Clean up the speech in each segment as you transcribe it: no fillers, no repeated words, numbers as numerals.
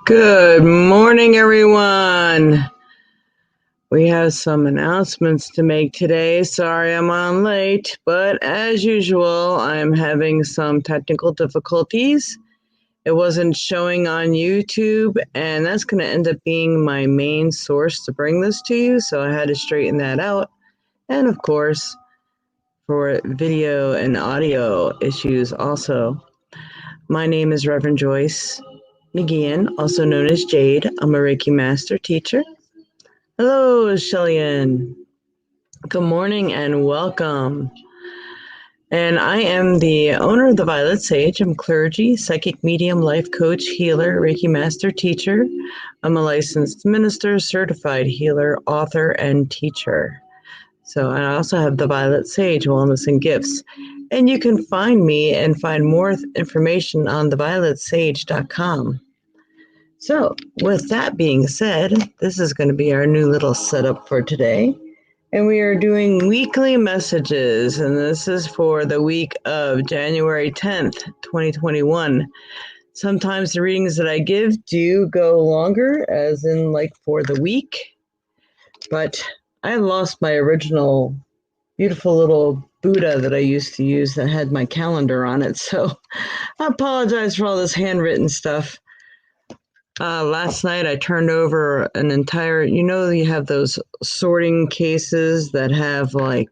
Good morning, everyone. We have some announcements to make today. Sorry I'm on late, but as usual, I'm having some technical difficulties. It wasn't showing on YouTube, and that's going to end up being my main source to bring this to you, so I had to straighten that out. And of course, for video and audio issues also. My name is Reverend Joyce McGeehan, also known as Jade. I'm a Reiki Master teacher. Hello, Shellyan. Good morning and welcome. And I am the owner of the Violet Sage. I'm clergy, psychic medium, life coach, healer, Reiki Master teacher. I'm a licensed minister, certified healer, author, and teacher. So I also have the Violet Sage Wellness and Gifts. And you can find me and find more information on thevioletsage.com. So, with that being said, this is going to be our new little setup for today. And we are doing weekly messages, and this is for the week of January 10th, 2021. Sometimes the readings that I give do go longer, as in like for the week, but I lost my original beautiful little Buddha that I used to use that had my calendar on it, so I apologize for all this handwritten stuff. Last night I turned over an entire, you have those sorting cases that have like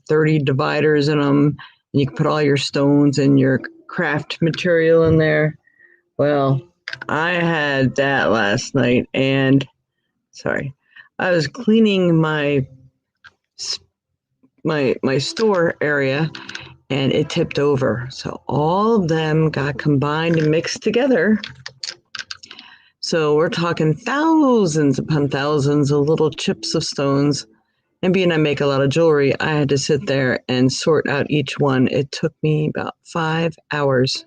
30 dividers in them, and you can put all your stones and your craft material in there. Well, I had that last night, and I was cleaning my store area, and it tipped over. So all of them got combined and mixed together. So we're talking thousands upon thousands of little chips of stones. And being I make a lot of jewelry, I had to sit there and sort out each one. It took me about 5 hours.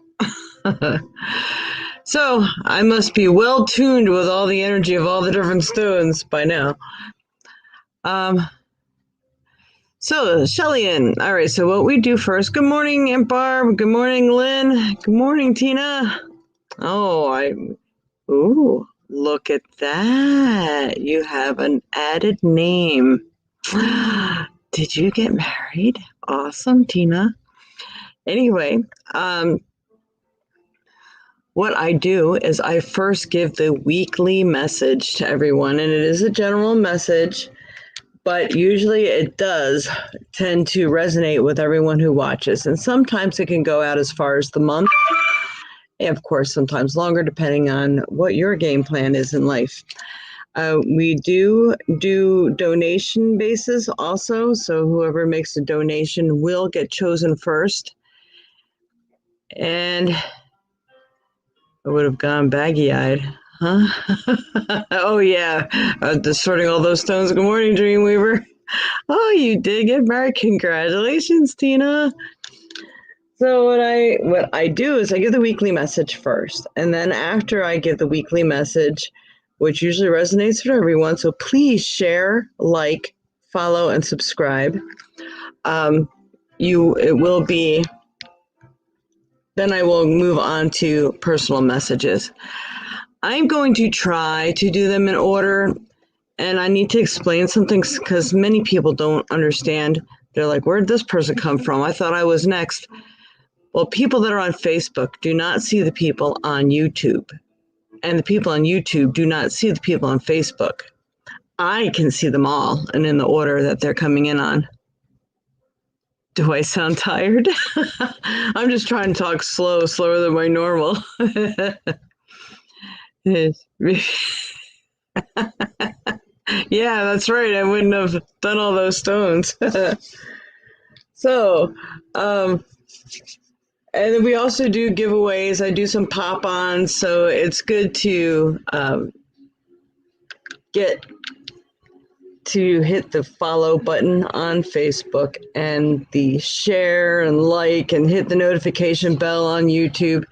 So I must be well tuned with all the energy of all the different stones by now. So Shellyan, all right, so what we do first, good morning, Aunt Barb, good morning, Lynn, good morning, Tina. Ooh, look at that. You have an added name. Did you get married? Awesome, Tina. Anyway, what I do is I first give the weekly message to everyone, and it is a general message, but usually it does tend to resonate with everyone who watches. And sometimes it can go out as far as the month. And of course, sometimes longer, depending on what your game plan is in life. We do donation basis also, so whoever makes a donation will get chosen first. And I would have gone baggy-eyed, huh? Oh yeah, just sorting all those stones. Good morning, Dreamweaver. Oh, you did get married. Congratulations, Tina. So what I do is I give the weekly message first, and then after I give the weekly message, which usually resonates for everyone, so please share, like, follow, and subscribe. It will be. Then I will move on to personal messages. I'm going to try to do them in order, and I need to explain some things because many people don't understand. They're like, where'd this person come from? I thought I was next. Well, people that are on Facebook do not see the people on YouTube, and the people on YouTube do not see the people on Facebook. I can see them all and in the order that they're coming in on. Do I sound tired? I'm just trying to talk slower than my normal. Yeah, that's right. I wouldn't have done all those stones. So, and then we also do giveaways. I do some pop-ons, so it's good to get to hit the follow button on Facebook and the share and like and hit the notification bell on YouTube.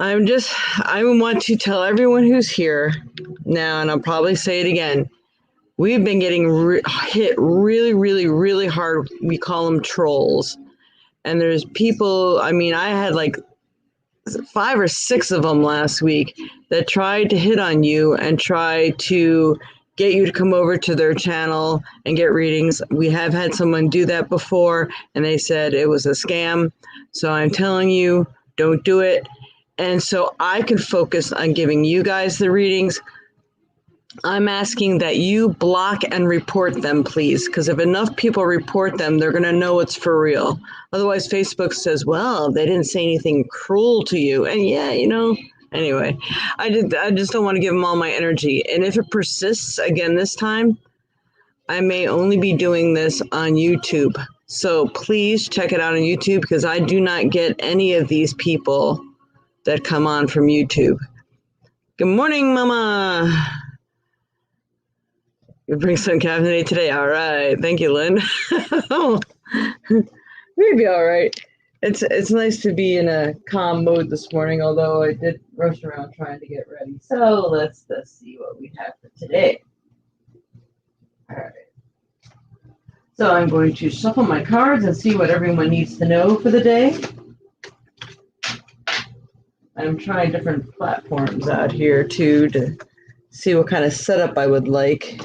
I want to tell everyone who's here now, and I'll probably say it again. We've been getting hit really, really, really hard. We call them trolls. And there's people, I had like 5 or 6 of them last week that tried to hit on you and try to get you to come over to their channel and get readings. We have had someone do that before, and they said it was a scam. So I'm telling you, don't do it. And so I can focus on giving you guys the readings. I'm asking that you block and report them, please, because if enough people report them, they're going to know it's for real. Otherwise, Facebook says, well, they didn't say anything cruel to you. And yeah, anyway, I just don't want to give them all my energy. And if it persists again this time, I may only be doing this on YouTube. So please check it out on YouTube, because I do not get any of these people that come on from YouTube. Good morning, Mama. You bring some caffeine today. All right. Thank you, Lynn. Maybe all right. It's nice to be in a calm mode this morning, although I did rush around trying to get ready. So let's see what we have for today. All right. So I'm going to shuffle my cards and see what everyone needs to know for the day. I'm trying different platforms out here too to see what kind of setup I would like.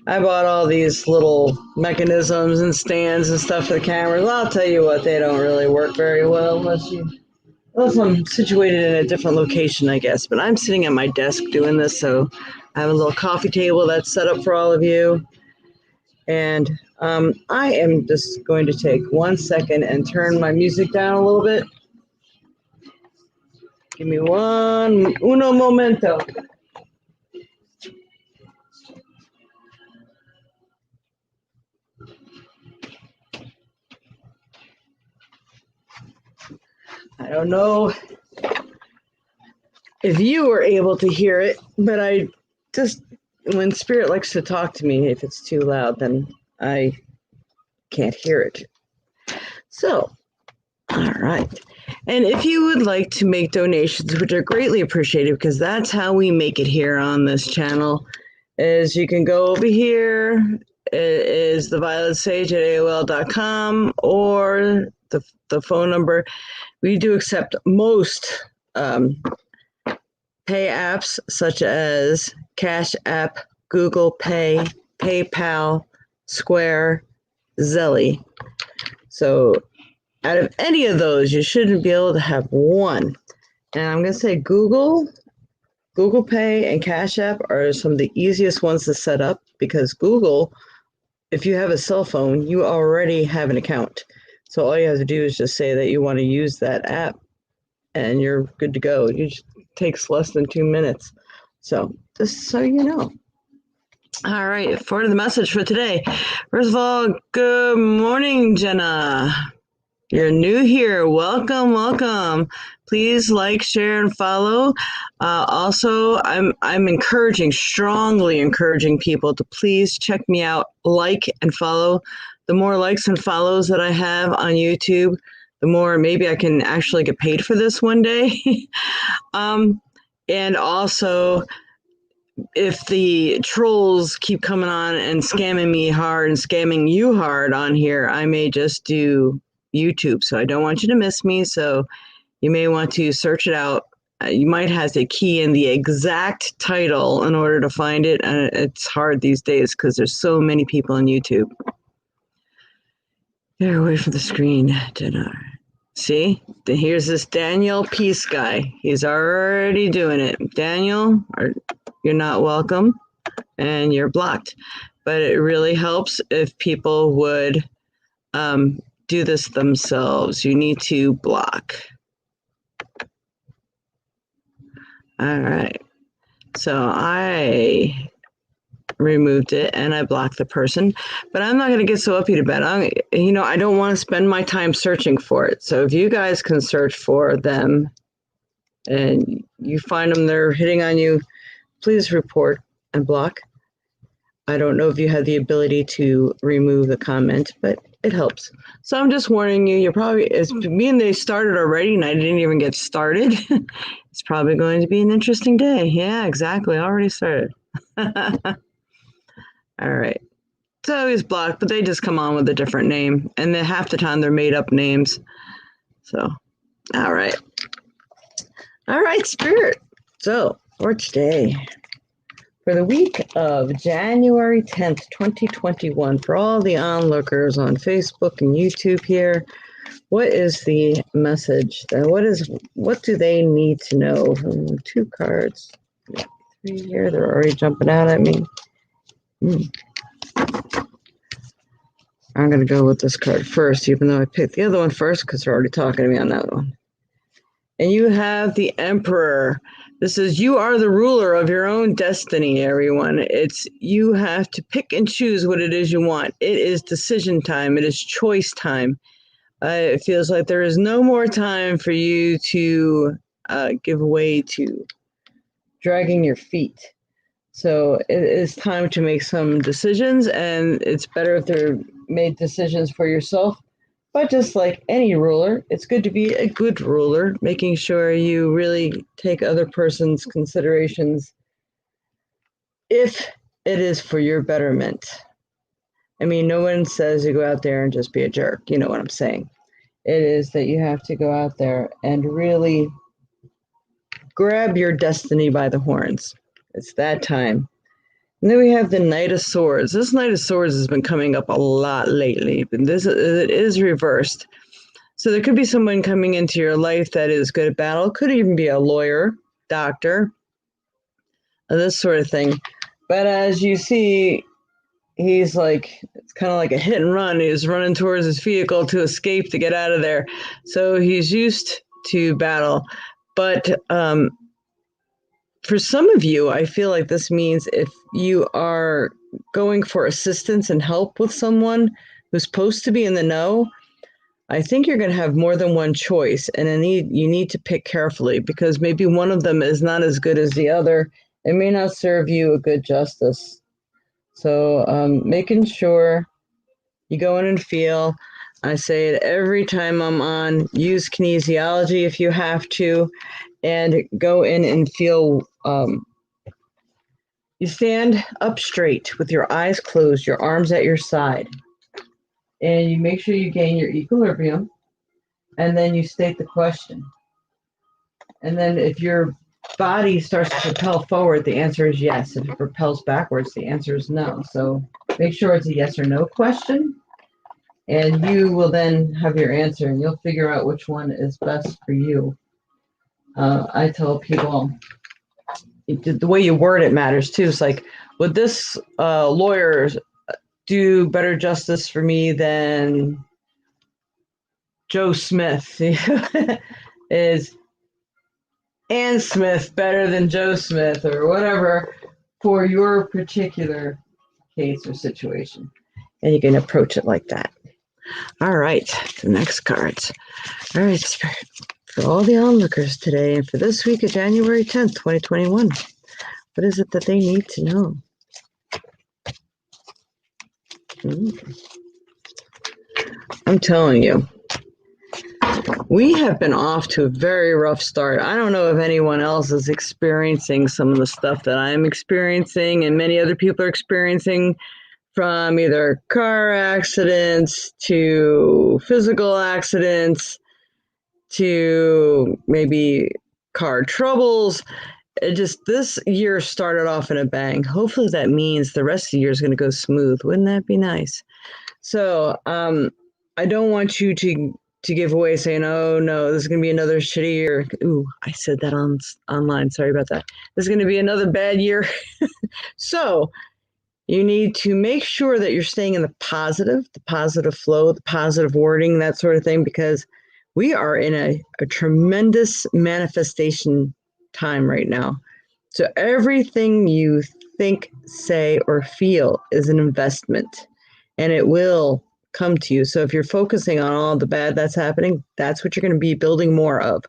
I bought all these little mechanisms and stands and stuff for the cameras. I'll tell you what, they don't really work very well unless I'm situated in a different location, I guess. But I'm sitting at my desk doing this, so I have a little coffee table that's set up for all of you. And I am just going to take 1 second and turn my music down a little bit. Give me uno momento. I don't know if you were able to hear it, but when Spirit likes to talk to me, if it's too loud, then I can't hear it. So, all right. And if you would like to make donations, which are greatly appreciated, because that's how we make it here on this channel, is you can go over here. It is thevioletSage@AOL.com, or the phone number. We do accept most pay apps such as Cash App, Google Pay, PayPal, Square, Zelly. So out of any of those, you shouldn't be able to have one. And I'm going to say Google Pay and Cash App are some of the easiest ones to set up, because Google, if you have a cell phone, you already have an account. So all you have to do is just say that you want to use that app, and you're good to go. It just takes less than 2 minutes. So just so you know. All right, for the message for today. First of all, good morning, Jenna. You're new here. Welcome, welcome. Please like, share, and follow. Also, I'm strongly encouraging people to please check me out, like, and follow. The more likes and follows that I have on YouTube, the more maybe I can actually get paid for this one day. And also, if the trolls keep coming on and scamming me hard and scamming you hard on here, I may just do YouTube. So I don't want you to miss me. So you may want to search it out. You might have to key in the exact title in order to find it. And it's hard these days because there's so many people on YouTube. Get away from the screen, Jenna. See, here's this Daniel Peace guy. He's already doing it. Daniel, you're not welcome and you're blocked. But it really helps if people would do this themselves. You need to block. All right. So I removed it and I blocked the person, but I'm not going to get so uppity about it. I don't want to spend my time searching for it. So if you guys can search for them and you find them, they're hitting on you, please report and block. I don't know if you have the ability to remove the comment, but it helps. So I'm just warning you, it's being they started already and I didn't even get started. It's probably going to be an interesting day. Yeah, exactly. Already started. All right. So he's blocked, but they just come on with a different name. And then half the time they're made up names. So, all right. All right, Spirit. So, for today, for the week of January 10th, 2021, for all the onlookers on Facebook and YouTube here, what is the message? What do they need to know from 2 cards? 3 here, they're already jumping out at me. I'm going to go with this card first, even though I picked the other one first because they're already talking to me on that one. And you have the Emperor. This is, you are the ruler of your own destiny, everyone. It's, you have to pick and choose what it is you want. It is decision time. It is choice time. It feels like there is no more time for you to give way to dragging your feet. So it is time to make some decisions, and it's better if they're made decisions for yourself. But just like any ruler, it's good to be a good ruler, making sure you really take other person's considerations if it is for your betterment. I mean, no one says you go out there and just be a jerk. You know what I'm saying? It is that you have to go out there and really grab your destiny by the horns. It's that time. And then we have the Knight of Swords. This Knight of Swords has been coming up a lot lately, but it is reversed. So there could be someone coming into your life that is good at battle. Could even be a lawyer, doctor, this sort of thing. But as you see, he's like, it's kind of like a hit and run. He's running towards his vehicle to escape, to get out of there. So he's used to battle. But for some of you, I feel like this means if you are going for assistance and help with someone who's supposed to be in the know, I think you're going to have more than one choice, and you need to pick carefully because maybe one of them is not as good as the other. It may not serve you a good justice. So making sure you go in and feel. I say it every time I'm on. Use kinesiology if you have to, and go in and feel. You stand up straight with your eyes closed, your arms at your side, and you make sure you gain your equilibrium, and then you state the question. And then if your body starts to propel forward, the answer is yes. If it propels backwards, the answer is no. So make sure it's a yes or no question, and you will then have your answer, and you'll figure out which one is best for you. I tell people, the way you word it matters too. It's like, would this lawyer do better justice for me than Joe Smith? Is Ann Smith better than Joe Smith, or whatever, for your particular case or situation? And you can approach it like that. All right, the next cards. All right, Spirit, for all the onlookers today and for this week of January 10th, 2021, what is it that they need to know? I'm telling you, we have been off to a very rough start. I don't know if anyone else is experiencing some of the stuff that I'm experiencing and many other people are experiencing, from either car accidents to physical accidents to maybe car troubles. This year started off in a bang. Hopefully that means the rest of the year is going to go smooth. Wouldn't that be nice? So I don't want you to give away saying, oh no, this is going to be another shitty year. Ooh, I said that online. Sorry about that. This is going to be another bad year. So you need to make sure that you're staying in the positive flow, the positive wording, that sort of thing, because we are in a tremendous manifestation time right now. So everything you think, say, or feel is an investment, and it will come to you. So if you're focusing on all the bad that's happening, that's what you're going to be building more of.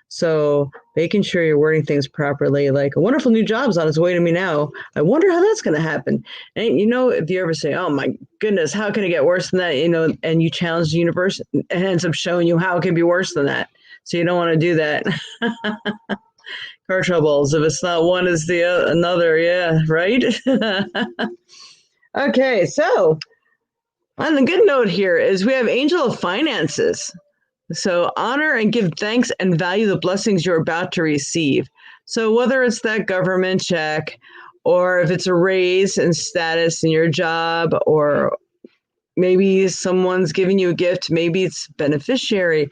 So making sure you're wording things properly, like, a wonderful new job's on its way to me now. I wonder how that's going to happen. And, if you ever say, oh my goodness, how can it get worse than that? And you challenge the universe, it ends up showing you how it can be worse than that. So you don't want to do that. Car troubles, if it's not one, it's the another. Yeah, right? Okay, so on the good note here is we have Angel of Finances. So honor and give thanks and value the blessings you're about to receive. So whether it's that government check, or if it's a raise in status in your job, or maybe someone's giving you a gift, maybe it's beneficiary,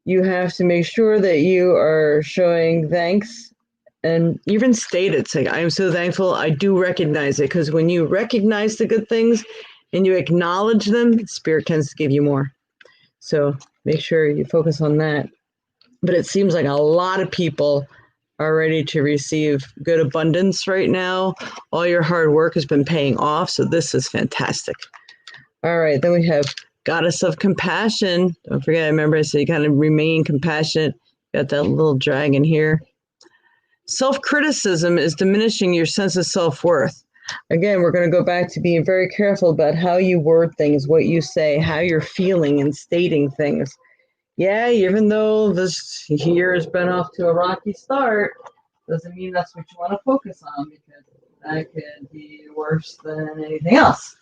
you have to make sure that you are showing thanks and even state it. Say, I am so thankful. I do recognize it, because when you recognize the good things and you acknowledge them, Spirit tends to give you more. So make sure you focus on that. But it seems like a lot of people are ready to receive good abundance right now. All your hard work has been paying off. So this is fantastic. All right. Then we have Goddess of Compassion. Don't forget, I remember I said you kind of remain compassionate. Got that little dragon here. Self-criticism is diminishing your sense of self-worth. Again, we're going to go back to being very careful about how you word things, what you say, how you're feeling and stating things. Yeah, even though this year has been off to a rocky start, doesn't mean that's what you want to focus on, because that could be worse than anything else.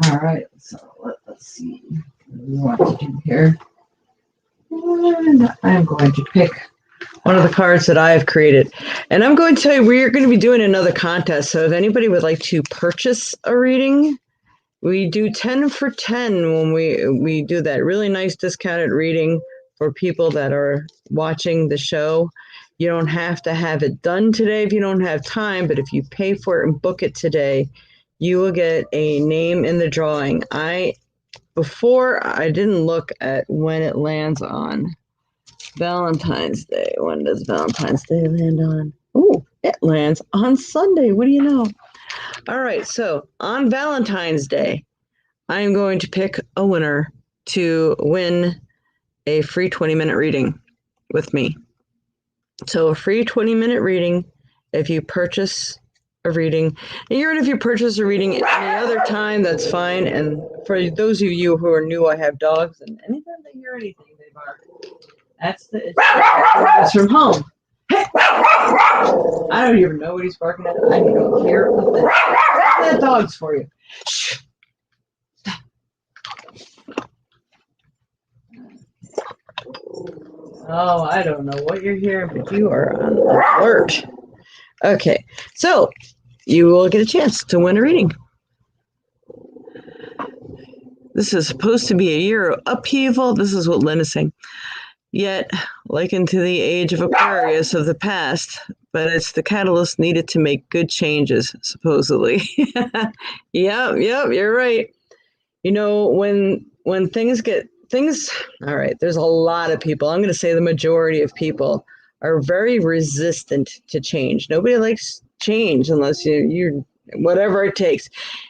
All right, so let's see what we want to do here. And I'm going to pick one of the cards that I have created. And I'm going to tell you, we're going to be doing another contest. So if anybody would like to purchase a reading, we do 10 for 10 when we do that really nice discounted reading for people that are watching the show. You don't have to have it done today if you don't have time, but if you pay for it and book it today, you will get a name in the drawing. Before I didn't look at when it lands on Valentine's Day. When does Valentine's Day land on? Oh, it lands on Sunday. What do you know? All right, so on Valentine's Day, I'm going to pick a winner to win a free 20-minute reading with me. So a free 20-minute reading if you purchase a reading. And even if you purchase a reading any other time, that's fine. And for those of you who are new, I have dogs, and anytime they hear anything, they bark. That's it's from home. I don't even know what he's barking at. I don't care a thing. That dog's for you. Shh. Oh, I don't know what you're hearing, but you are on alert. Okay, so you will get a chance to win a reading. This is supposed to be a year of upheaval. This is what Lynn is saying. Yet, likened to the age of Aquarius of the past, but it's the catalyst needed to make good changes, supposedly. Yep, you're right. You know, when things, all right, there's a lot of people, I'm going to say the majority of people are very resistant to change. Nobody likes change unless you whatever it takes.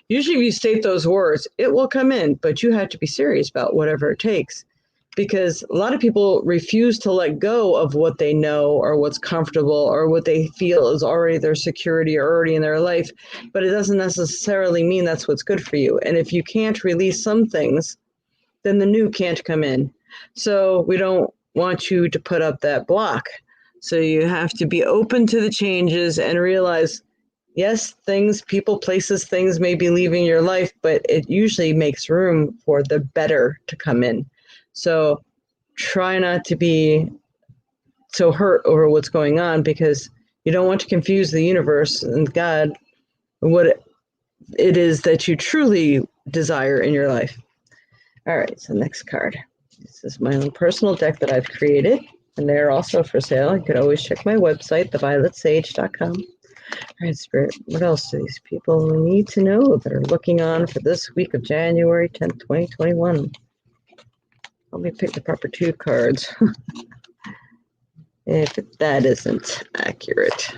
Usually if you state those words, it will come in, but you have to be serious about whatever it takes. Because a lot of people refuse to let go of what they know or what's comfortable or what they feel is already their security or already in their life, but it doesn't necessarily mean that's what's good for you. And if you can't release some things, then the new can't come in. So we don't want you to put up that block. So you have to be open to the changes and realize, yes, things, people, places, things may be leaving your life, but it usually makes room for the better to come in. So try not to be so hurt over what's going on, because you don't want to confuse the universe and God, what it is that you truly desire in your life. All right, so next card. This is my own personal deck that I've created, and they're also for sale. You could always check my website, thevioletsage.com. All right, Spirit, what else do these people need to know that are looking on for this week of January 10th, 2021? Let me pick the proper two cards. If that isn't accurate.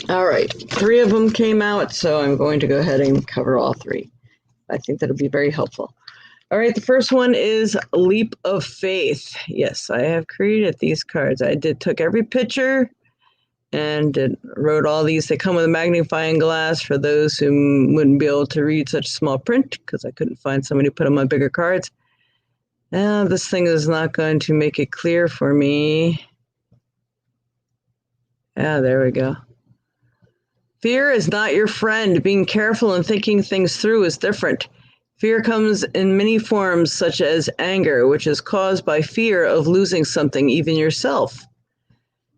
All right, 3 of them came out, so I'm going to go ahead and cover all 3. I think that'll be very helpful. All right, the first one is Leap of Faith. Yes, I have created these cards. I took every picture and wrote all these. They come with a magnifying glass for those who wouldn't be able to read such small print, because I couldn't find somebody to put them on bigger cards. This thing is not going to make it clear for me. There we go. Fear is not your friend. Being careful and thinking things through is different. Fear comes in many forms, such as anger, which is caused by fear of losing something, even yourself.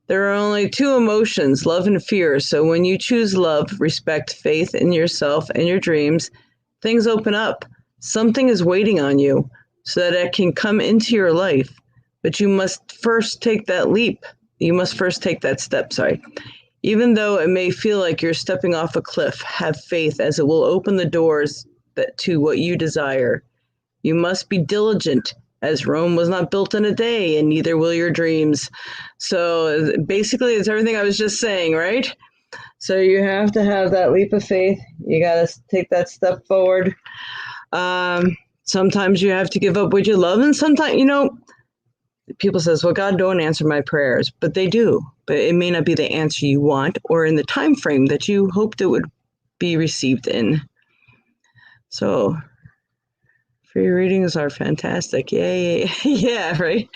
There are only two emotions, love and fear, so when you choose love, respect, faith in yourself and your dreams, things open up. Something is waiting on you so that it can come into your life, but you must first take that leap. You must first take that step, Even though it may feel like you're stepping off a cliff, have faith as it will open the doors to what you desire. You must be diligent, as Rome was not built in a day, and neither will your dreams. So basically, it's everything I was just saying, right? So you have to have that leap of faith. You got to take that step forward. Sometimes you have to give up what you love, and sometimes, people says, well, God don't answer my prayers, but they do. But it may not be the answer you want or in the time frame that you hoped it would be received in. So free readings are fantastic. Yay. Yeah, right?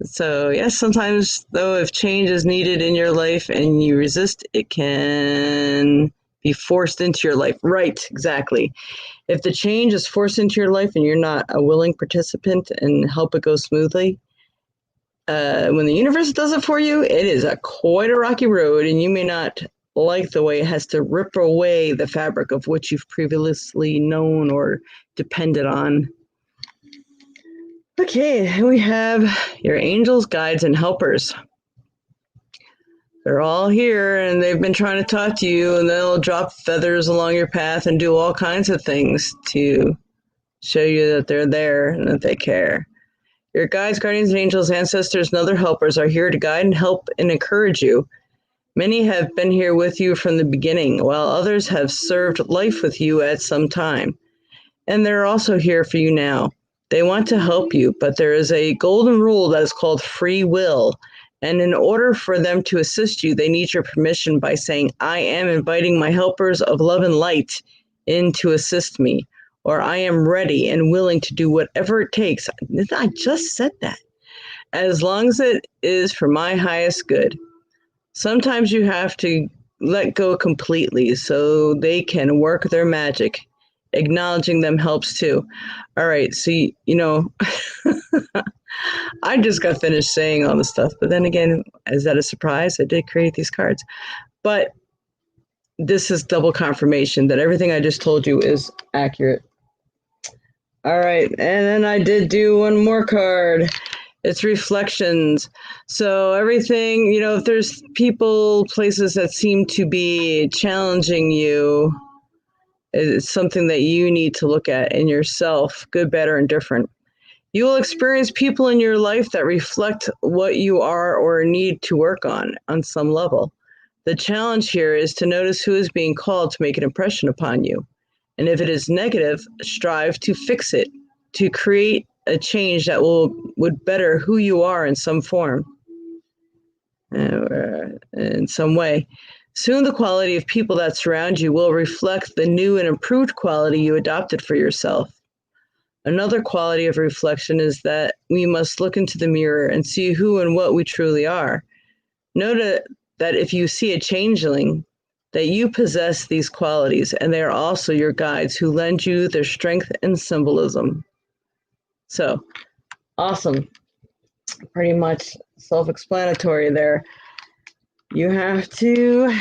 So yes, sometimes though, if change is needed in your life and you resist, it can be forced into your life. Right, exactly. If the change is forced into your life and you're not a willing participant and help it go smoothly, when the universe does it for you, it is quite a rocky road, and you may not like the way it has to rip away the fabric of what you've previously known or depended on. Okay, we have your angels, guides, and helpers. They're all here, and they've been trying to talk to you, and they'll drop feathers along your path and do all kinds of things to show you that they're there and that they care. Your guides, guardians, angels, ancestors, and other helpers are here to guide and help and encourage you. Many have been here with you from the beginning, while others have served life with you at some time. And they're also here for you now. They want to help you, but there is a golden rule that is called free will. And in order for them to assist you, they need your permission by saying, I am inviting my helpers of love and light in to assist me. Or I am ready and willing to do whatever it takes. I just said that. As long as it is for my highest good. Sometimes you have to let go completely so they can work their magic. Acknowledging them helps too. All right, so, I just got finished saying all this stuff. But then again, is that a surprise? I did create these cards. But this is double confirmation that everything I just told you is accurate. All right, and then I did do one more card. It's reflections. So everything, if there's people, places that seem to be challenging you, it's something that you need to look at in yourself, good, better, and different. You will experience people in your life that reflect what you are or need to work on some level. The challenge here is to notice who is being called to make an impression upon you. And if it is negative, strive to fix it, to create a change that would better who you are in some form, in some way. Soon the quality of people that surround you will reflect the new and improved quality you adopted for yourself. Another quality of reflection is that we must look into the mirror and see who and what we truly are. Note that if you see a changeling, that you possess these qualities, and they are also your guides who lend you their strength and symbolism. So, awesome. Pretty much self-explanatory there. You have to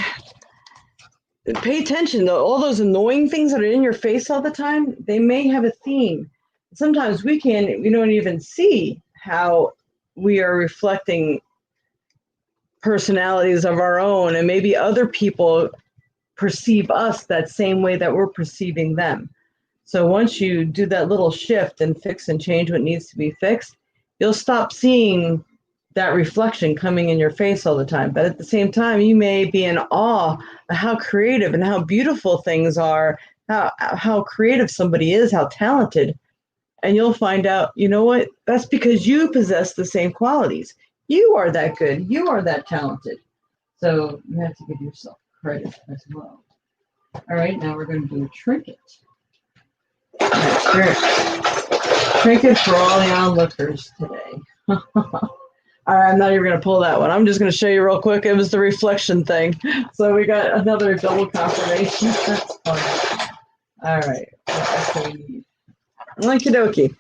pay attention, though. All those annoying things that are in your face all the time, they may have a theme. Sometimes we don't even see how we are reflecting personalities of our own, and maybe other people perceive us that same way that we're perceiving them. So once you do that little shift and fix and change what needs to be fixed, you'll stop seeing that reflection coming in your face all the time. But at the same time, you may be in awe of how creative and how beautiful things are, how creative somebody is, how talented. And you'll find out, you know what? That's because you possess the same qualities. You are that good. You are that talented. So you have to give yourself credit as well. All right, now we're going to do a trinket. Trinket for all the onlookers today. All right, I'm not even going to pull that one. I'm just going to show you real quick. It was the reflection thing. So we got another double confirmation. That's fun. All right. What else do we need? Okie dokie.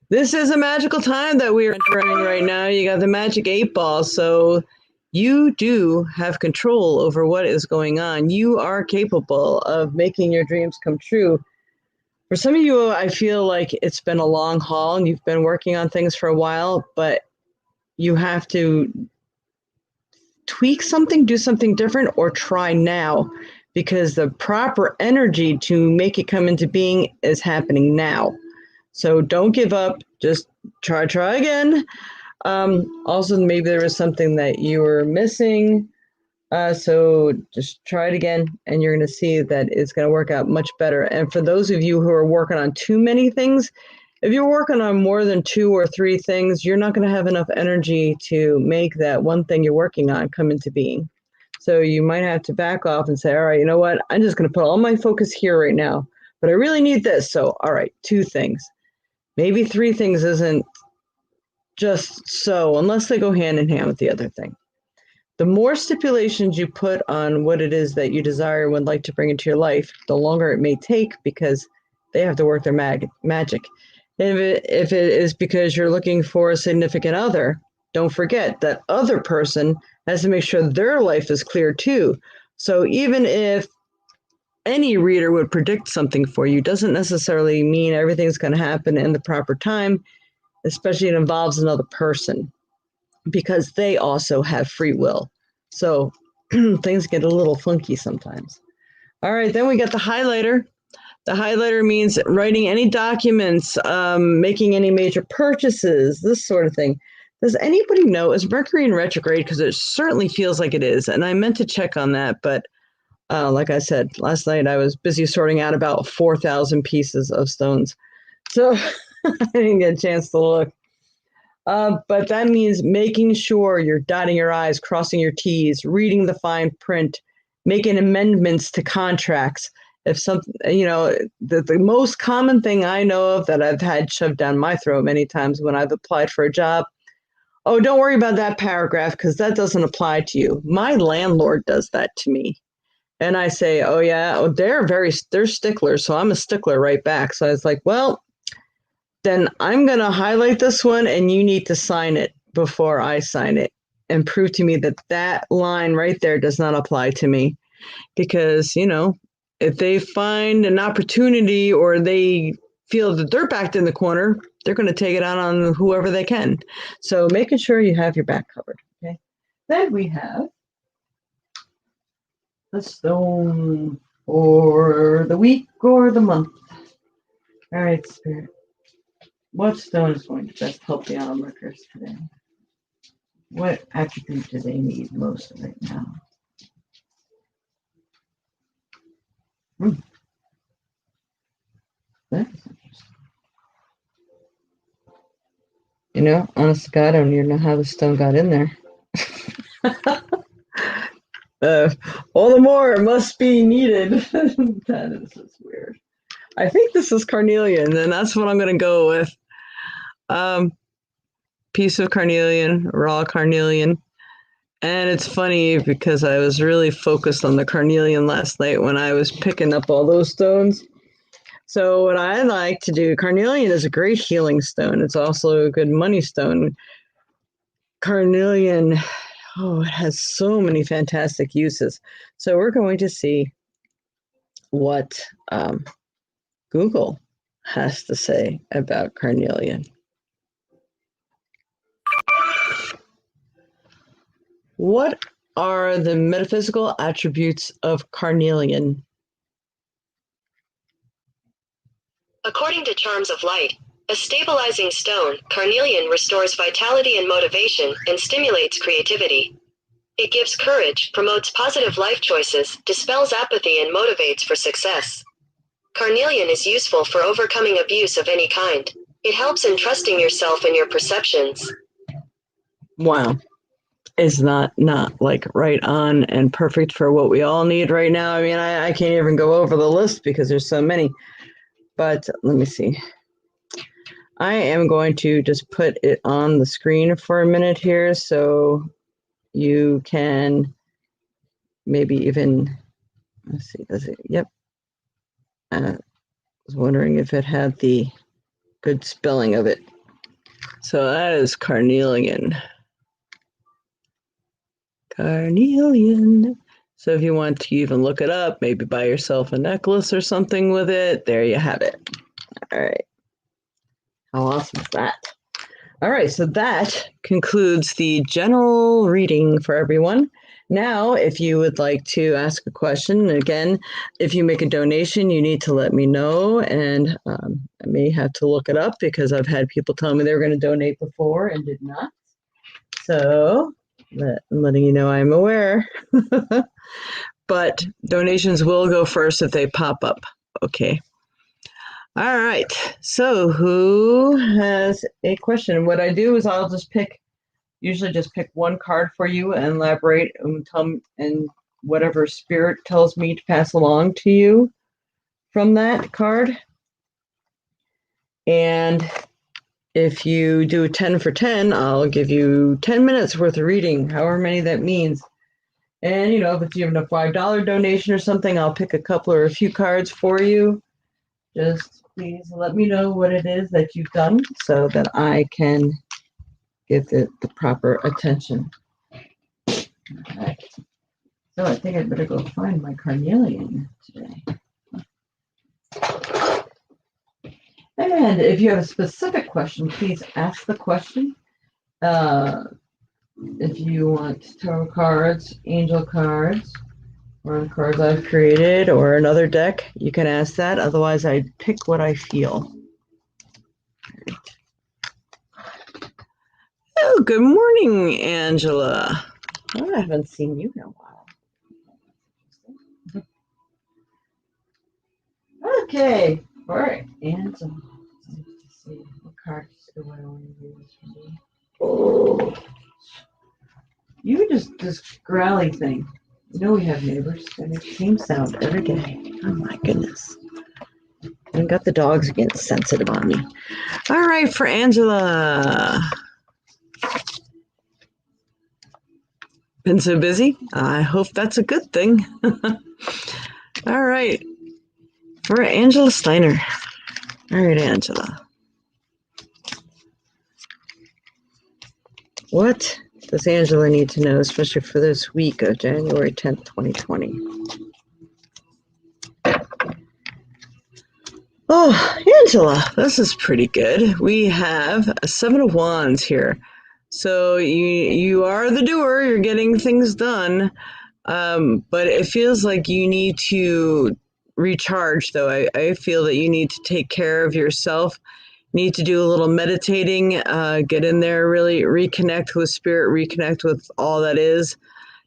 This is a magical time that we are entering right now. You got the magic 8 ball, so you do have control over what is going on. You are capable of making your dreams come true. For some of you, I feel like it's been a long haul and you've been working on things for a while, but you have to tweak something, do something different, or try now because the proper energy to make it come into being is happening now. So don't give up. Just try again. Also, maybe there was something that you were missing. So just try it again, and you're going to see that it's going to work out much better. And for those of you who are working on too many things, if you're working on more than 2 or 3 things, you're not going to have enough energy to make that one thing you're working on come into being. So you might have to back off and say, all right, you know what? I'm just going to put all my focus here right now, but I really need this. So, all right, 2 things. Maybe 3 things isn't just so, unless they go hand in hand with the other thing. The more stipulations you put on what it is that you desire and would like to bring into your life, the longer it may take because they have to work their magic. If it is because you're looking for a significant other, don't forget that other person has to make sure their life is clear too. So even if any reader would predict something for you, doesn't necessarily mean everything's going to happen in the proper time, especially if it involves another person, because they also have free will. So things get a little funky sometimes. All right, then we got the highlighter. The highlighter means writing any documents, making any major purchases, this sort of thing. Does anybody know, is Mercury in retrograde? Because it certainly feels like it is. And I meant to check on that, but like I said, last night I was busy sorting out about 4,000 pieces of stones. So I didn't get a chance to look. But that means making sure you're dotting your I's, crossing your T's, reading the fine print, making amendments to contracts. If something, the most common thing I know of that I've had shoved down my throat many times when I've applied for a job, oh, don't worry about that paragraph because that doesn't apply to you. My landlord does that to me. And I say, oh, yeah, they're sticklers. So I'm a stickler right back. So I was like, well, then I'm going to highlight this one and you need to sign it before I sign it and prove to me that that line right there does not apply to me. Because, if they find an opportunity or they feel that they're backed in the corner, they're going to take it out on whoever they can. So making sure you have your back covered. Okay. Then we have the stone for the week or the month. All right, Spirit. What stone is going to best help the onlookers today? What attribute do they need most right now? That is interesting. Honest to God, I don't even know how the stone got in there. All the more must be needed. That is just weird. I think this is carnelian, and that's what I'm going to go with. Piece of carnelian, raw carnelian. And it's funny because I was really focused on the carnelian last night when I was picking up all those stones. So what I like to do, carnelian is a great healing stone. It's also a good money stone. Carnelian, it has so many fantastic uses. So we're going to see what Google has to say about carnelian. What are the metaphysical attributes of carnelian? According to Charms of Light, a stabilizing stone, carnelian restores vitality and motivation and stimulates creativity. It gives courage, promotes positive life choices, dispels apathy, and motivates for success. Carnelian is useful for overcoming abuse of any kind. It helps in trusting yourself and your perceptions. Wow. Is not like right on and perfect for what we all need right now. I mean, I can't even go over the list because there's so many. But let me see. I am going to just put it on the screen for a minute here so you can maybe even, let's see, does it, yep. I was wondering if it had the good spelling of it. So that is carnelian. Carnelian. So if you want to even look it up, maybe buy yourself a necklace or something with it, there you have it. All right. How awesome is that? All right, so that concludes the general reading for everyone. Now, if you would like to ask a question, again, if you make a donation, you need to let me know, and I may have to look it up because I've had people tell me they were going to donate before and did not. So I'm letting you know I'm aware. But donations will go first if they pop up. Okay. All right. So who has a question? What I do is I'll usually just pick one card for you and elaborate and whatever spirit tells me to pass along to you from that card. And if you do 10 for 10, I'll give you 10 minutes worth of reading, however many that means. And, if it's even a $5 donation or something, I'll pick a couple or a few cards for you. Just please let me know what it is that you've done so that I can give it the proper attention. All right. So I think I'd better go find my carnelian today. And if you have a specific question, please ask the question. If you want tarot cards, angel cards, or the cards I've created, or another deck, you can ask that. Otherwise, I pick what I feel. Oh, good morning, Angela. Oh, I haven't seen you in a while. Okay, all right, Angela. Let's see what cards do I want to use for me. Oh, you just this growly thing. We have neighbors that make the same sound every day. Oh my goodness. And got the dogs getting sensitive on me. All right, for Angela. Been so busy? I hope that's a good thing. All right. For Angela Steiner. All right, Angela. What does Angela need to know, especially for this week of January 10th, 2020? Oh, Angela, this is pretty good. We have a 7 of Wands here. So you are the doer. You're getting things done. But it feels like you need to recharge, though. I feel that you need to take care of yourself, need to do a little meditating, get in there, really reconnect with spirit, reconnect with all that is.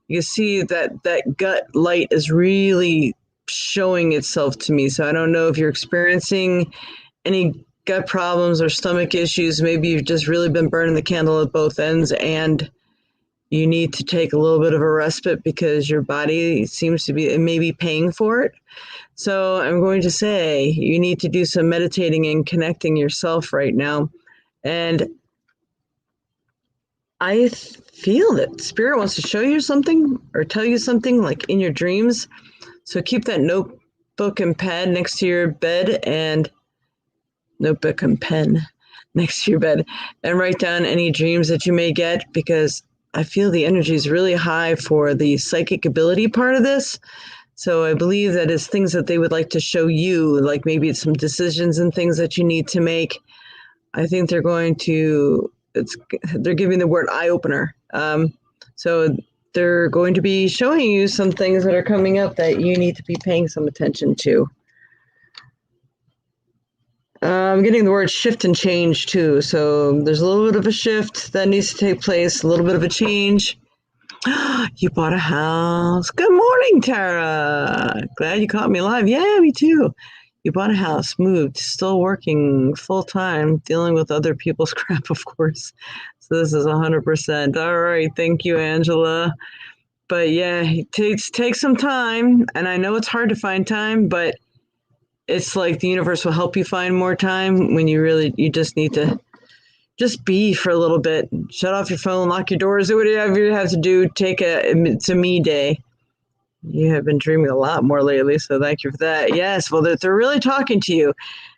You see that gut light is really showing itself to me. So I don't know if you're experiencing any gut problems or stomach issues. Maybe you've just really been burning the candle at both ends, and you need to take a little bit of a respite because your body seems to be maybe paying for it. So I'm going to say you need to do some meditating and connecting yourself right now. And I feel that spirit wants to show you something or tell you something like in your dreams. So keep that notebook and pad next to your bed, and notebook and pen next to your bed, and write down any dreams that you may get, because I feel the energy is really high for the psychic ability part of this. So I believe that it's things that they would like to show you, like maybe it's some decisions and things that you need to make. I think they're giving the word eye opener. So they're going to be showing you some things that are coming up that you need to be paying some attention to. I'm getting the word shift and change too. So there's a little bit of a shift that needs to take place, a little bit of a change. You bought a house. Good morning, Tara. Glad you caught me live. Yeah, me too. You bought a house, moved, still working full time, dealing with other people's crap, of course. So this is 100%. All right. Thank you, Angela. But yeah, it takes some time. And I know it's hard to find time, but it's like the universe will help you find more time when you just need to just be for a little bit. Shut off your phone, lock your doors, do whatever you have to do. Take it's a me day. You have been dreaming a lot more lately, so thank you for that. Yes, well, they're really talking to you.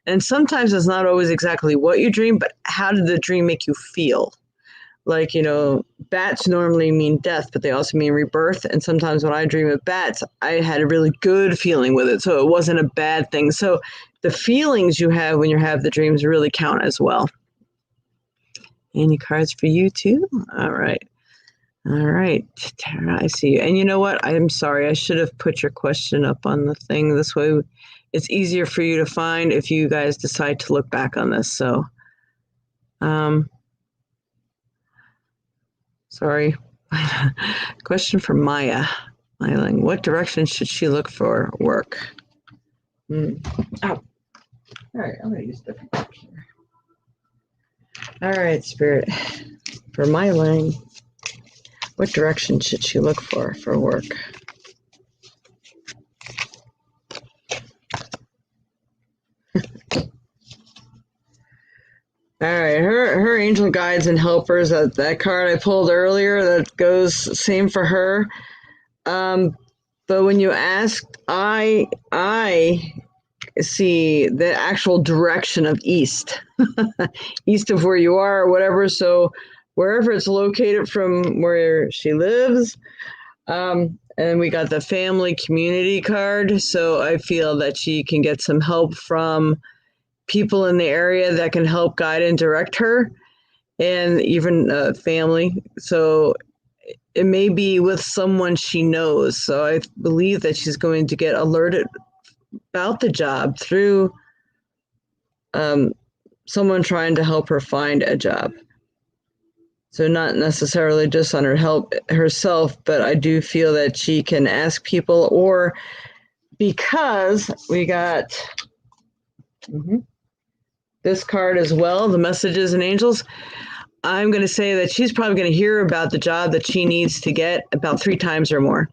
And sometimes it's not always exactly what you dream, but how did the dream make you feel? Like, bats normally mean death, but they also mean rebirth. And sometimes when I dream of bats, I had a really good feeling with it. So it wasn't a bad thing. So the feelings you have when you have the dreams really count as well. Any cards for you too? All right. All right, Tara, I see you. And you know what? I'm sorry. I should have put your question up on the thing. This way it's easier for you to find if you guys decide to look back on this. So, sorry. Question for Maya. Myling, what direction should she look for work? Oh, all right. I'm going to use a different option. All right, Spirit. For Myling, what direction should she look for work? All right, her angel guides and helpers. That card I pulled earlier, that goes same for her. But when you asked, I see the actual direction of east, east of where you are or whatever. So wherever it's located from where she lives. And we got the family community card. So I feel that she can get some help from people in the area that can help guide and direct her, and even family. So it may be with someone she knows. So I believe that she's going to get alerted about the job through someone trying to help her find a job. So not necessarily just on her help herself, but I do feel that she can ask people, or because we got this card as well, the messages and angels, I'm going to say that she's probably going to hear about the job that she needs to get about 3 times or more.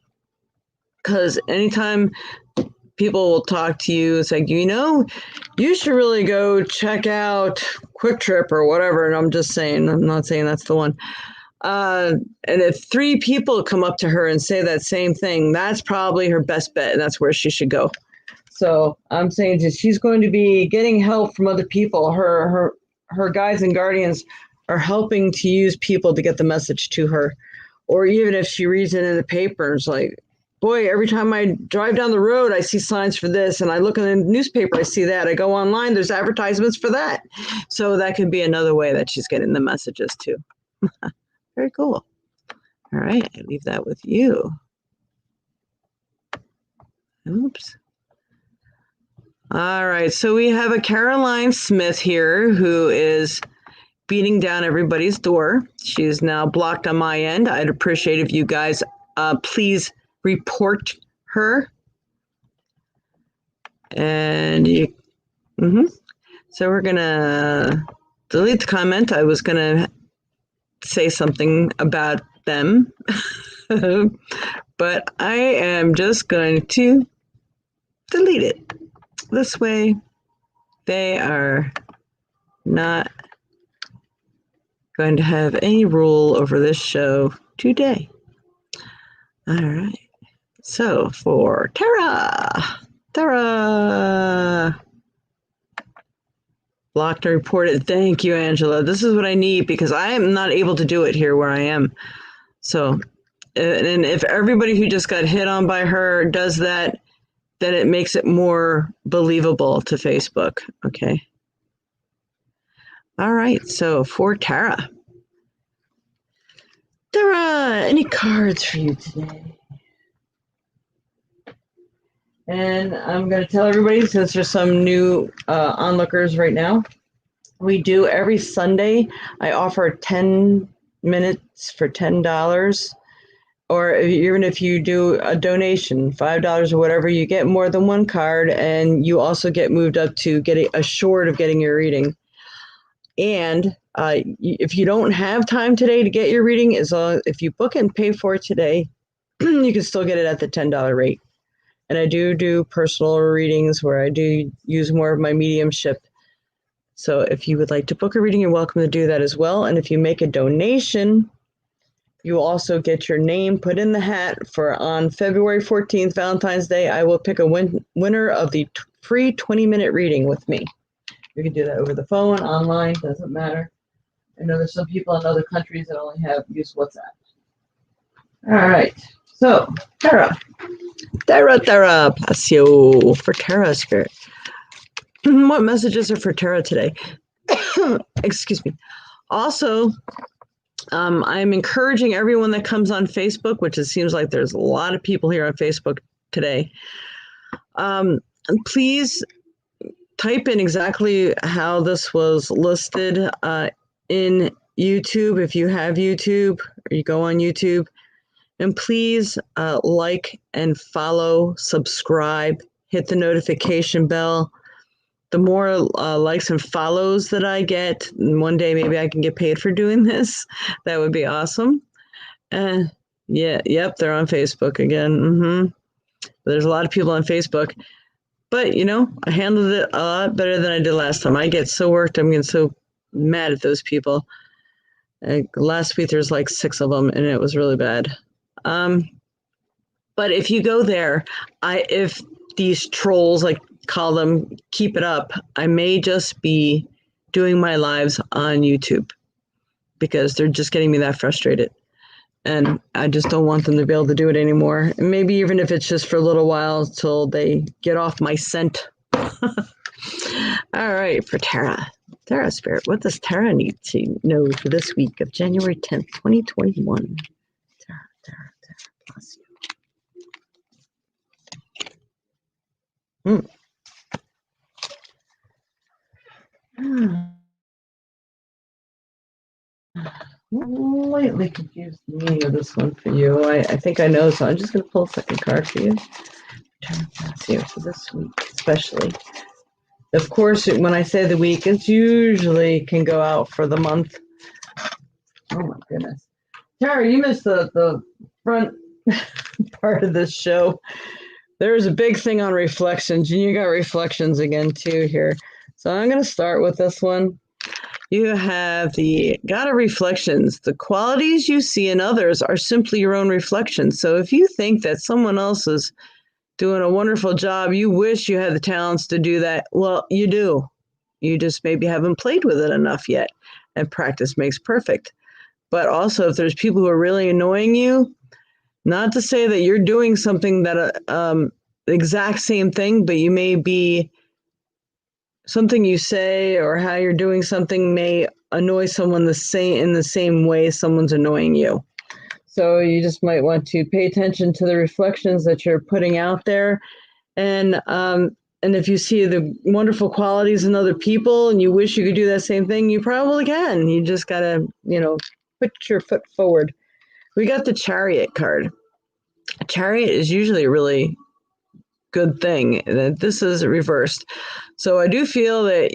Because anytime people will talk to you, it's like, you should really go check out Quick Trip or whatever. And I'm just saying, I'm not saying that's the one. And if 3 people come up to her and say that same thing, that's probably her best bet, and that's where she should go. So I'm saying that she's going to be getting help from other people. Her guides and guardians are helping to use people to get the message to her. Or even if she reads it in the papers, like, boy, every time I drive down the road, I see signs for this, and I look in the newspaper, I see that. I go online, there's advertisements for that. So that could be another way that she's getting the messages too. Very cool. All right, I leave that with you. Oops. All right, so we have a Caroline Smith here who is beating down everybody's door. She is now blocked on my end. I'd appreciate if you guys please report her. And so we're gonna delete the comment. I was gonna say something about them, but I am just going to delete it. This way, they are not going to have any rule over this show today. All right. So for Tara, blocked and reported. Thank you, Angela. This is what I need because I am not able to do it here where I am. So, and if everybody who just got hit on by her does that, then it makes it more believable to Facebook. Okay. All right. So for Tara, any cards for you today? And I'm going to tell everybody, since there's some new onlookers right now, we do every Sunday. I offer 10 minutes for $10. Or even if you do a donation, $5 or whatever, you get more than one card, and you also get moved up to getting assured of getting your reading. And if you don't have time today to get your reading, if you book and pay for it today, you can still get it at the $10 rate. And I do personal readings where I do use more of my mediumship. So if you would like to book a reading, you're welcome to do that as well. And if you make a donation, You will also get your name put in the hat for on February 14th, Valentine's Day. I will pick a winner of the free 20-minute reading with me. You can do that over the phone, online, doesn't matter. I know there's some people in other countries that only use WhatsApp. All right. So, Tara, Pasio for Tara Spirit. What messages are for Tara today? Excuse me. Also, I'm encouraging everyone that comes on Facebook, which it seems like there's a lot of people here on Facebook today. Please type in exactly how this was listed in YouTube if you have YouTube or you go on YouTube. And please like and follow, subscribe, hit the notification bell. The more likes and follows that I get, and one day maybe I can get paid for doing this. That would be awesome. Yep, they're on Facebook again. There's a lot of people on Facebook. But, I handled it a lot better than I did last time. I get so worked. I'm getting so mad at those people. Last week, there's like 6 of them, and it was really bad. But if you go there, if these trolls, like call them, keep it up, I may just be doing my lives on YouTube because they're just getting me that frustrated. And I just don't want them to be able to do it anymore. And maybe even if it's just for a little while till they get off my scent. All right, for Tara. Tara Spirit, what does Tara need to know for this week of January 10th, 2021? Tara, bless you. Slightly confused the meaning of this one for you. I think I know, so I'm just going to pull a second card for you. Here for this week, especially. Of course, when I say the week, it usually can go out for the month. Oh my goodness, Tara, you missed the front part of this show. There's a big thing on reflections, and you got reflections again too here. So I'm going to start with this one. You have the God of Reflections. The qualities you see in others are simply your own reflections. So if you think that someone else is doing a wonderful job, you wish you had the talents to do that. Well, you do. You just maybe haven't played with it enough yet. And practice makes perfect. But also, if there's people who are really annoying you, not to say that you're doing something that the exact same thing, but you may be something you say or how you're doing something may annoy someone in the same way someone's annoying you. So you just might want to pay attention to the reflections that you're putting out there. And if you see the wonderful qualities in other people and you wish you could do that same thing, you probably can. You just got to, put your foot forward. We got the Chariot card. A chariot is usually a really good thing. This is reversed. So I do feel that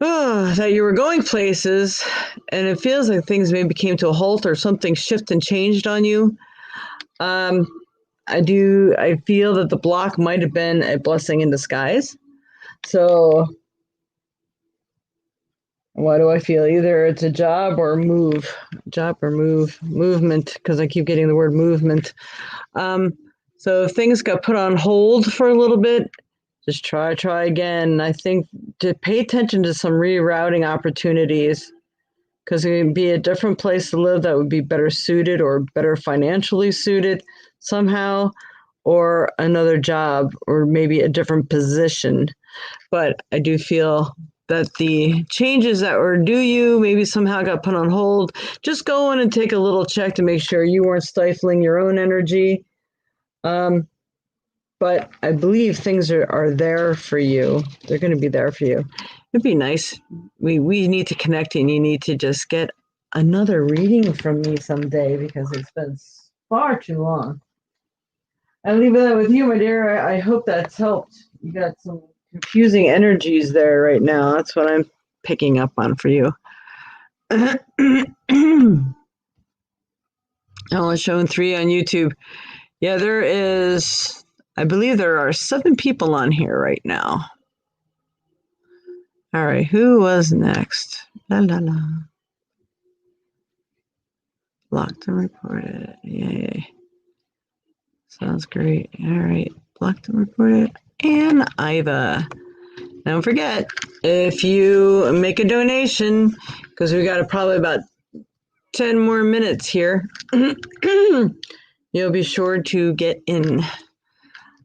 that you were going places and it feels like things maybe came to a halt or something shifted and changed on you. I feel that the block might have been a blessing in disguise. So why do I feel either it's a movement, because I keep getting the word movement. So if things got put on hold for a little bit, just try again. I think to pay attention to some rerouting opportunities, because it would be a different place to live that would be better suited or better financially suited somehow, or another job or maybe a different position. But I do feel that the changes that were due you maybe somehow got put on hold. Just go in and take a little check to make sure you weren't stifling your own energy. But I believe things are there for you. They're going to be there for you. It'd be nice. We need to connect, and you need to just get another reading from me someday because it's been far too long. I leave that with you, my dear. I hope that's helped. You got some confusing energies there right now. That's what I'm picking up on for you. I was showing 3 on YouTube. Yeah, I believe there are 7 people on here right now. All right, who was next? La la la. Blocked and reported. Yay. Sounds great. All right. Blocked and reported. And Iva. Don't forget, if you make a donation, because we got probably about 10 more minutes here, you'll be sure to get in.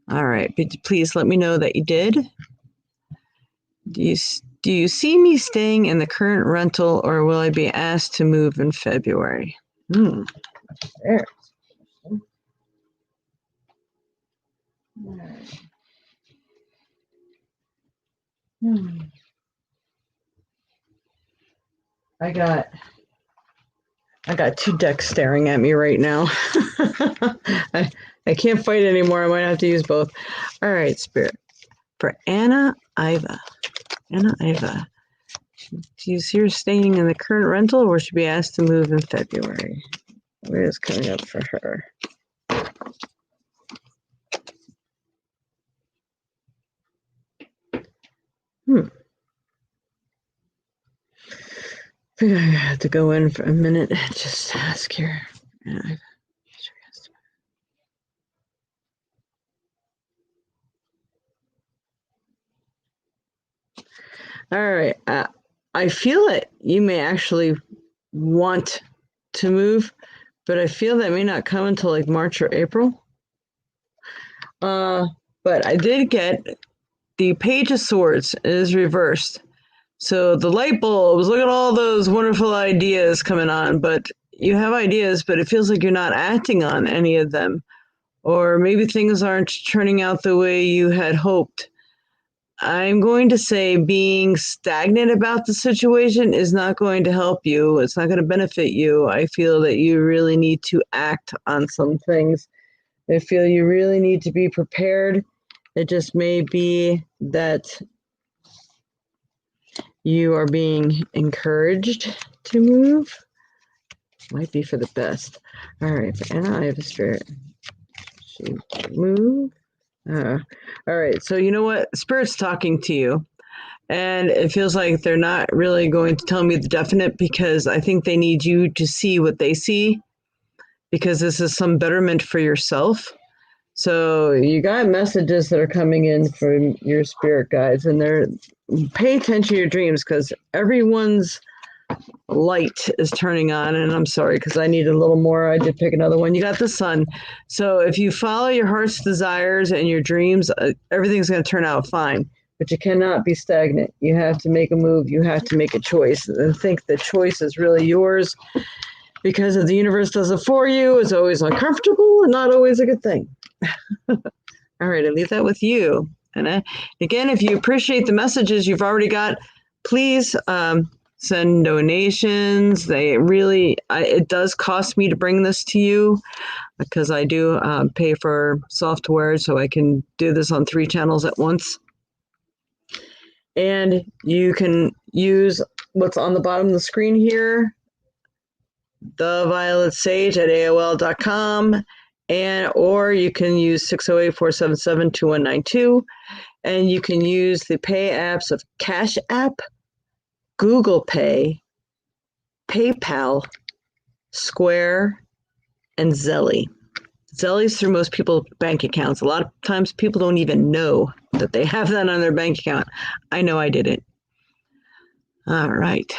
All right. But please let me know that you did. Do you see me staying in the current rental, or will I be asked to move in February? There. I got two decks staring at me right now. I can't fight anymore. I might have to use both. All right, Spirit. For Anna Iva. Anna Iva. Do you see her staying in the current rental, or should be asked to move in February? What is coming up for her? I think I have to go in for a minute and just ask here. All right. I feel that you may actually want to move, but I feel that may not come until like March or April. But I did get the Page of Swords is reversed. So the light bulbs, look at all those wonderful ideas coming on, but you have ideas, but it feels like you're not acting on any of them. Or maybe things aren't turning out the way you had hoped. I'm going to say being stagnant about the situation is not going to help you. It's not going to benefit you. I feel that you really need to act on some things. I feel you really need to be prepared. It just may be that you are being encouraged to move. Might be for the best. All right, Anna, I have a spirit. She move. All right, so you know what? Spirit's talking to you. And it feels like they're not really going to tell me the definite, because I think they need you to see what they see, because this is some betterment for yourself. So you got messages that are coming in from your spirit guides, and they're pay attention to your dreams, because everyone's light is turning on. And I'm sorry, because I need a little more. I did pick another one. You got the sun. So if you follow your heart's desires and your dreams, everything's going to turn out fine. But you cannot be stagnant. You have to make a move. You have to make a choice. And think the choice is really yours, because if the universe does it for you, it's always uncomfortable and not always a good thing. All right, I leave that with you. And again, if you appreciate the messages you've already got, please send donations. They really, it does cost me to bring this to you, because I do pay for software, so I can do this on 3 channels at once. And you can use what's on the bottom of the screen here, thevioletsage@aol.com, or you can use 608-477-2192, and you can use the pay apps of Cash App, Google Pay, PayPal, Square, and Zelly. Zelly's through most people's bank accounts. A lot of times people don't even know that they have that on their bank account. I know I didn't. All right.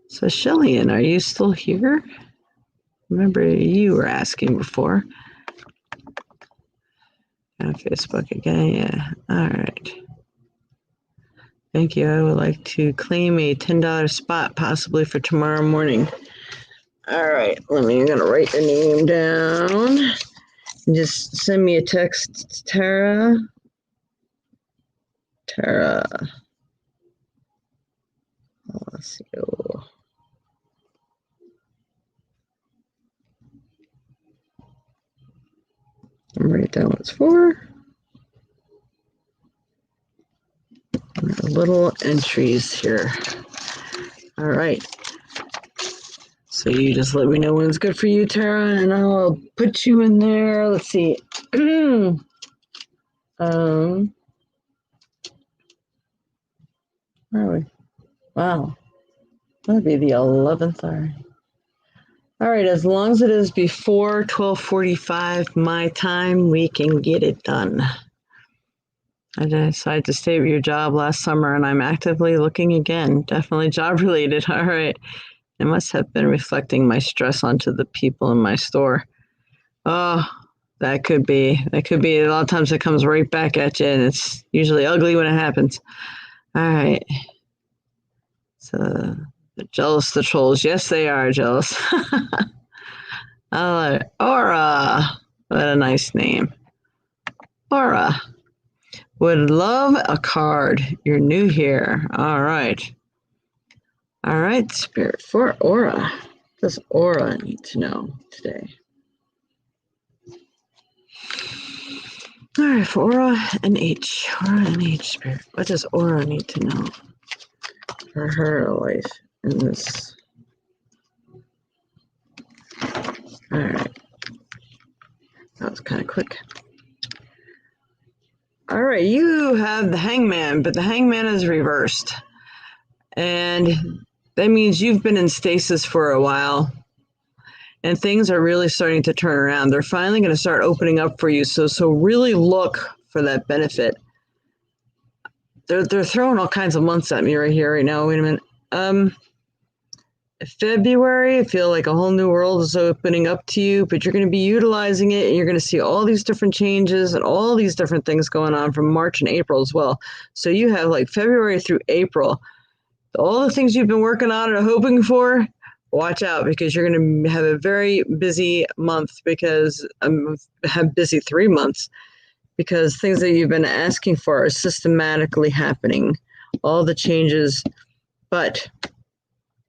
So Shellyan, are you still here? Remember you were asking before. On Facebook again, yeah. All right. Thank you. I would like to claim a $10 spot, possibly for tomorrow morning. All right. I'm going to write your name down. Just send me a text, Tara. Tara. Let's see. I'm writing down what it's for. Little entries here. All right. So you just let me know when it's good for you, Tara, and I'll put you in there. Let's see. Where are we? Wow. That'd be the 11th. All right, as long as it is before 12:45 my time, we can get it done. I decided to stay at your job last summer, and I'm actively looking again. Definitely job related. All right. I must have been reflecting my stress onto the people in my store. Oh, that could be. That could be. A lot of times it comes right back at you, and it's usually ugly when it happens. All right. So, they're jealous, the trolls. Yes, they are jealous. Aura. What a nice name. Aura. Would love a card. You're new here. All right. All right, Spirit, for Aura. What does Aura need to know today? All right, for Aura and H. Aura and H, Spirit. What does Aura need to know for her life in this? All right. That was kind of quick. All right, you have the Hangman, but the Hangman is reversed. And that means you've been in stasis for a while. And things are really starting to turn around. They're finally going to start opening up for you. So really look for that benefit. They're throwing all kinds of months at me right here, right now. Wait a minute. February, I feel like a whole new world is opening up to you, but you're going to be utilizing it, and you're going to see all these different changes and all these different things going on from March and April as well. So you have like February through April. All the things you've been working on and hoping for, watch out, because you're going to have a very busy month, because have busy 3 months, because things that you've been asking for are systematically happening. All the changes, but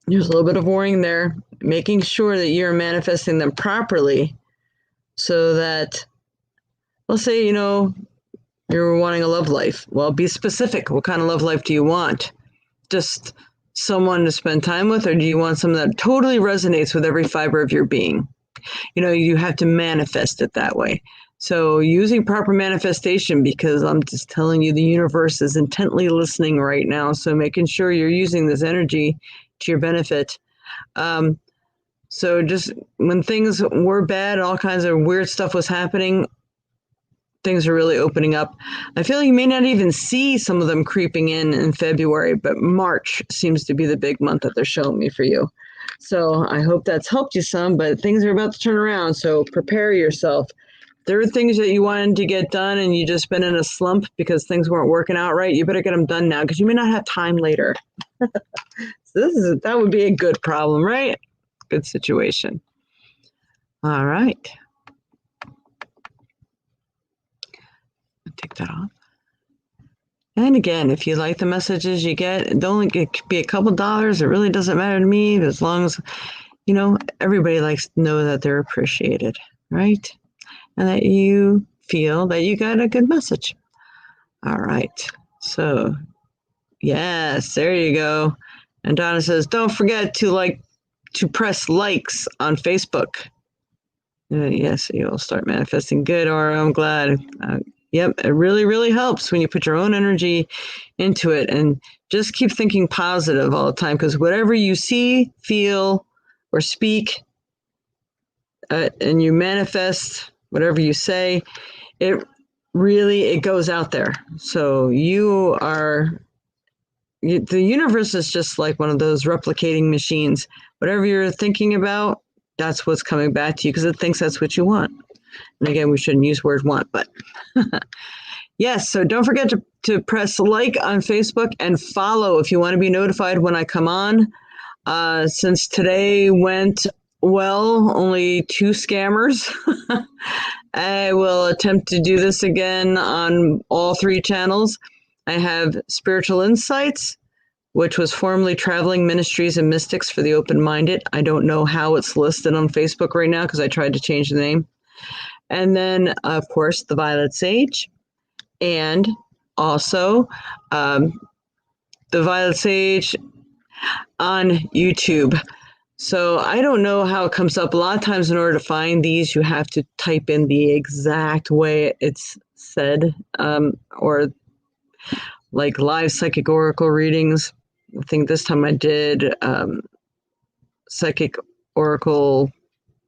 there's a little bit of warning there, making sure that you're manifesting them properly, so that, let's say, you're wanting a love life. Well, be specific. What kind of love life do you want? Just someone to spend time with, or do you want someone that totally resonates with every fiber of your being? You have to manifest it that way. So using proper manifestation, because I'm just telling you, the universe is intently listening right now. So making sure you're using this energy to your benefit. So just when things were bad, all kinds of weird stuff was happening, things are really opening up. I feel like you may not even see some of them creeping in February, but March seems to be the big month that they're showing me for you. So I hope that's helped you some, but things are about to turn around, so prepare yourself. There are things that you wanted to get done and you just been in a slump because things weren't working out right. You better get them done now, because you may not have time later. So that would be a good problem, right? Good situation. All right. Take that off. And again, if you like the messages you get, it could be a couple dollars. It really doesn't matter to me, as long as, everybody likes to know that they're appreciated, right? And that you feel that you got a good message. All right. So, yes, there you go. And Donna says, don't forget to press likes on Facebook. Yes, you'll start manifesting good, or I'm glad. Yep, it really, really helps when you put your own energy into it, and just keep thinking positive all the time, because whatever you see, feel, or speak, and you manifest, whatever you say, it goes out there. So the universe is just like one of those replicating machines. Whatever you're thinking about, that's what's coming back to you, because it thinks that's what you want. And again, we shouldn't use word want, but yes, so don't forget to press like on Facebook and follow if you want to be notified when I come on. Since today went well, only 2 scammers. I will attempt to do this again on all 3 channels. I have Spiritual Insights, which was formerly Traveling Ministries and Mystics for the Open-Minded. I don't know how it's listed on Facebook right now, because I tried to change the name. And then, of course, the Violet Sage, and also the Violet Sage on YouTube. So I don't know how it comes up. A lot of times in order to find these, you have to type in the exact way it's said, or like live psychic oracle readings. I think this time I did Psychic Oracle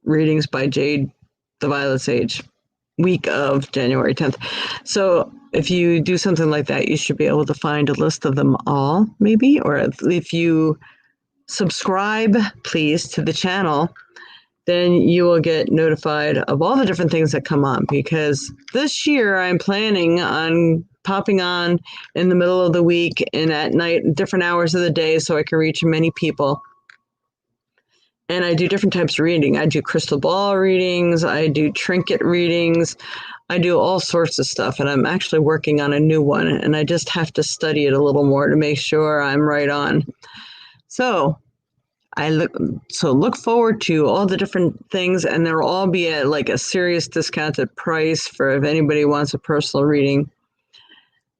readings by Jade, the Violet Sage, week of January 10th. So if you do something like that, you should be able to find a list of them all, maybe. Or if you subscribe, please, to the channel, then you will get notified of all the different things that come on. Because this year I'm planning on popping on in the middle of the week and at night, different hours of the day, so I can reach many people. And I do different types of reading. I do crystal ball readings, I do trinket readings, I do all sorts of stuff. And I'm actually working on a new one, and I just have to study it a little more to make sure I'm right on. So look forward to all the different things, and they'll all be at like a serious discounted price for if anybody wants a personal reading.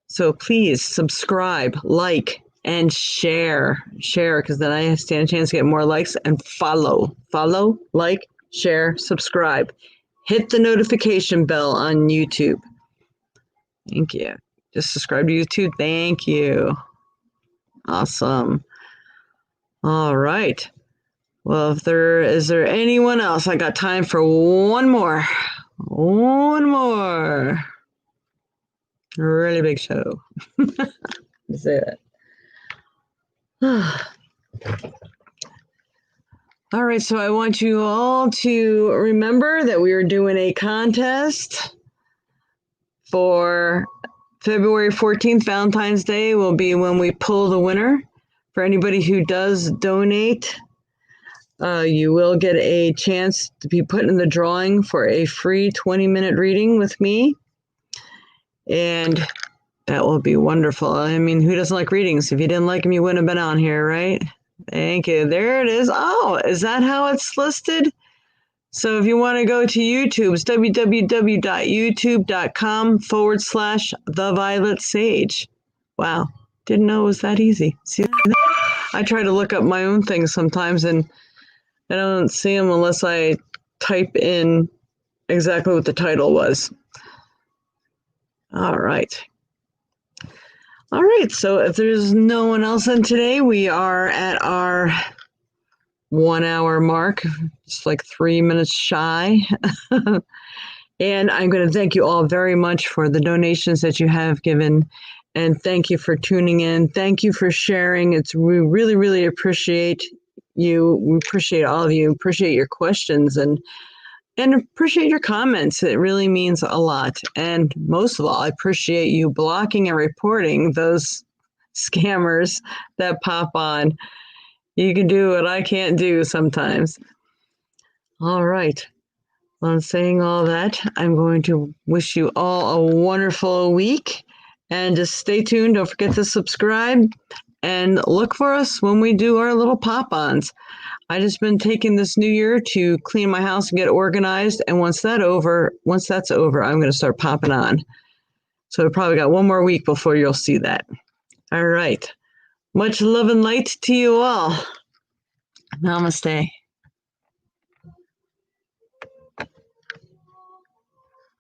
So please subscribe, like, and share, because then I stand a chance to get more likes. And follow, like, share, subscribe. Hit the notification bell on YouTube. Thank you. Just subscribe to YouTube. Thank you. Awesome. All right. Well, is there anyone else? I got time for one more. One more. Really big show. Say that. All right, so I want you all to remember that we are doing a contest for February 14th. Valentine's Day will be when we pull the winner. For anybody who does donate, you will get a chance to be put in the drawing for a free 20-minute reading with me. And that will be wonderful. I mean, who doesn't like readings? If you didn't like them, you wouldn't have been on here, right? Thank you. There it is. Oh, is that how it's listed? So if you want to go to YouTube, it's www.youtube.com/The Violet Sage. Wow. Didn't know it was that easy. See, I try to look up my own things sometimes, and I don't see them unless I type in exactly what the title was. All right. All right, so if there's no one else in today, we are at our 1 hour mark, just like 3 minutes shy. And I'm going to thank you all very much for the donations that you have given. And thank you for tuning in. Thank you for sharing. We really, really appreciate you. We appreciate all of you. Appreciate your questions and appreciate your comments. It really means a lot. And most of all, I appreciate you blocking and reporting those scammers that pop on. You can do what I can't do sometimes. All right. Well, in saying all that, I'm going to wish you all a wonderful week. And just stay tuned. Don't forget to subscribe and look for us when we do our little pop-ons. I just been taking this new year to clean my house and get organized. And once that's over, I'm going to start popping on. So I probably got one more week before you'll see that. All right. Much love and light to you all. Namaste.